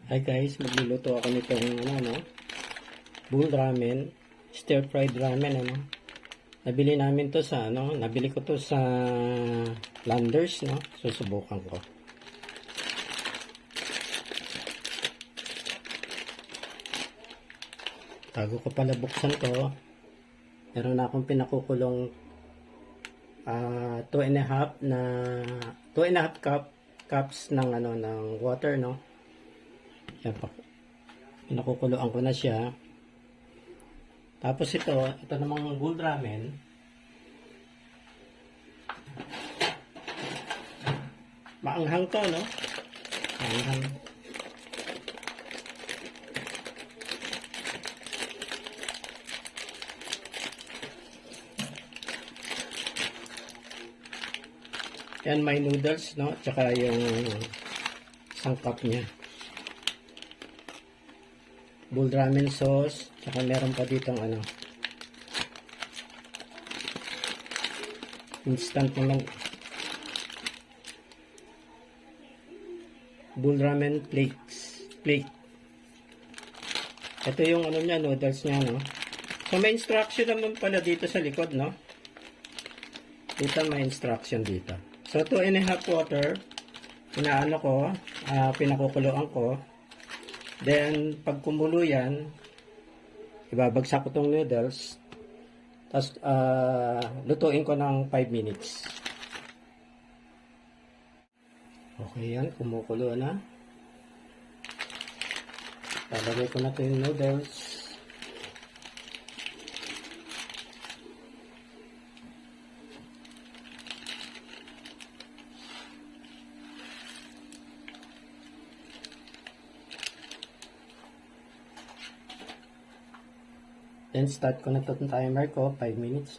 Hi guys, magluluto ako nitong bull ramen, stir fried ramen Nabili namin to sa nabili ko to sa Landers Susubukan ko. Bago ko pala buksan to, meron na akong pinakukulong 2.5 cups ng ng water Yan pa. Pinakukuluan ko na siya. Tapos ito namang bull ramen. Maanghang to, Maanghang. Yan, may noodles, tsaka yung isang cup niya. Bull ramen sauce, tsaka meron pa ditong instant bull ramen plate. Ito yung niya, noodles niya, So may instruction naman pala dito sa likod, Dito may instruction dito. So 2.5 water, pinakukuluan ko. Then, pag kumulo yan, ibabagsak ko tong noodles. Tapos, lutuin ko ng 5 minutes. Okay yan, kumukulo na. Lalagay ko na ito yung noodles. Then, start ko na itong timer ko, 5 minutes,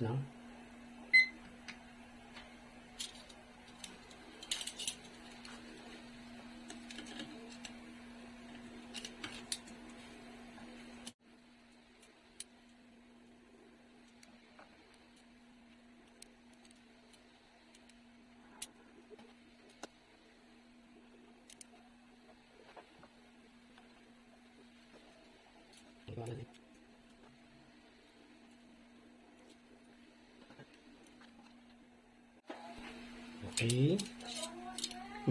Okay.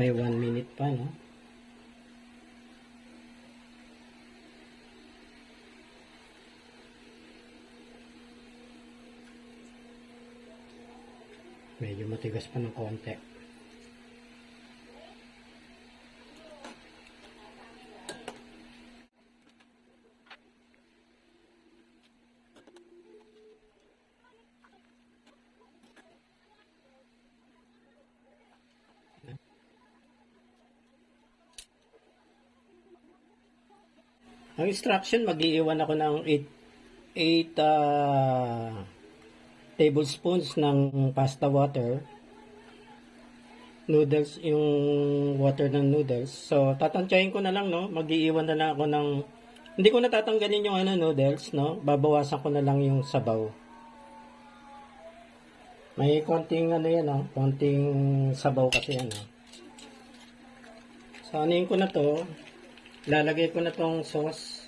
May 1 minute pa, Medyo matigas pa ng konti. Ang instruction, mag-iiwan ako ng 8 tablespoons ng pasta water. Noodles, yung water ng noodles. So, tatansyahin ko na lang, Mag-iiwan na lang ako ng, hindi ko natatanggalin yung noodles, Babawasan ko na lang yung sabaw. May konting yan, konting sabaw kasi yan, So, anuhin ko na to. Lalagay ko na tong sauce.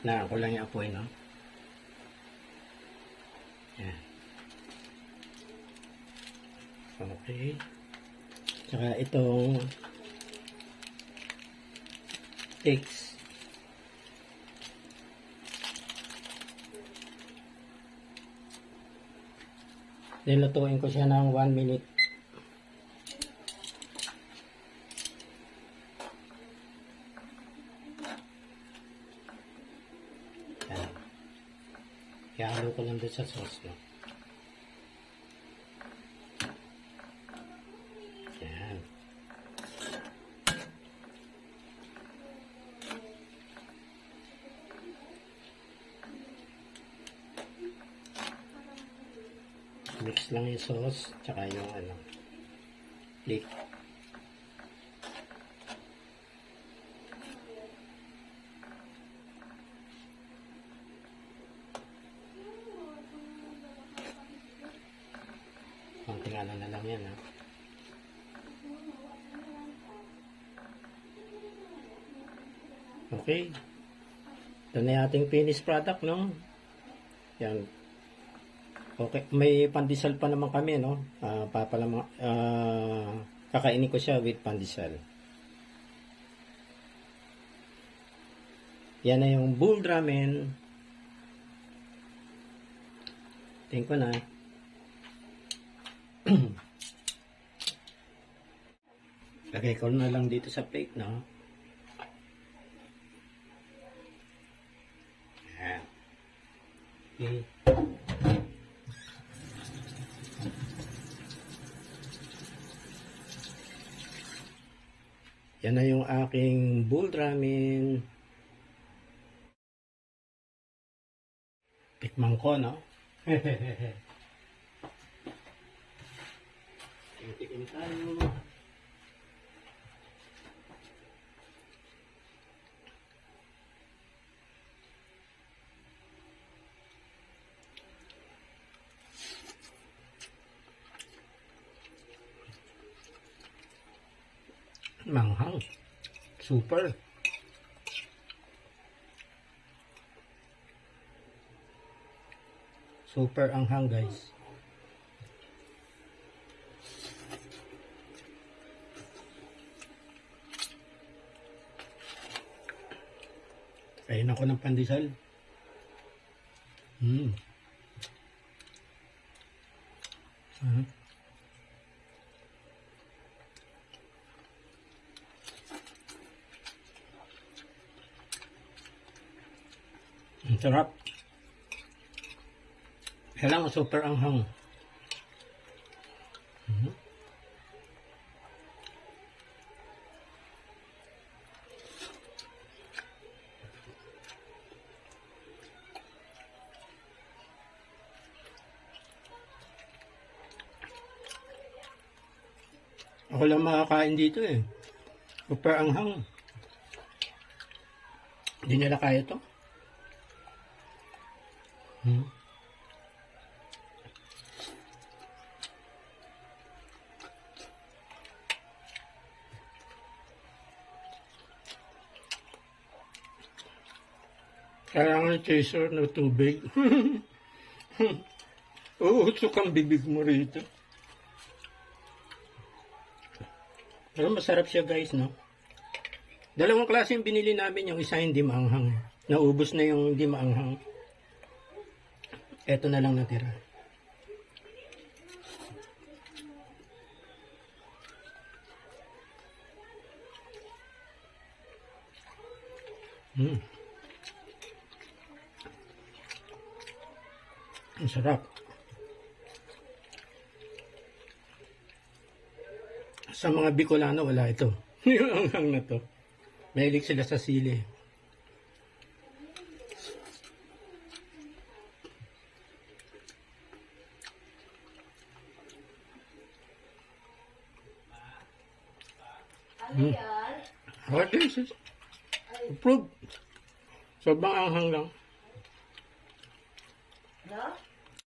Na ako lang yung apoy, Yan. Okay. Tsaka itong eggs. Nilutuin ko siya ng 1 minute. Yan. Ihalo ko lang doon sa sauce, Yan. Mix lang yung sauce, tsaka yung Click. Konting ano na lang yan, ha. Okay. Ito na yung ating finished product, no? Yan. Okay. May pandesal pa naman kami, no? Kakainin ko siya with pandesal. Yan na yung boiled ramen. Tingin ko na. Lagay ko na lang dito sa plate, no? Yan. Okay. Yan na yung aking boiled ramen. Tikman ko, no? Tikim tayo. Manghang. Super. Super anghang, guys. Kain ako ng pandesal. Ang sarap. Kailangan super anghang. Ako lang makakain dito eh. Super anghang. Hindi nila kaya to. Kailangan chaser na tubig. Uutok ang bibig mo rito. Pero masarap siya, guys, no? Dalawang klase yung binili namin. Yung isa hindi maanghang. Naubos na yung hindi maanghang. Eto na lang natira. Ang sarap. Sa mga Bicolano, wala ito. Yung anghang na to. Mahilig sila sa sili. What is this? Approved. Sobrang anghang lang. No?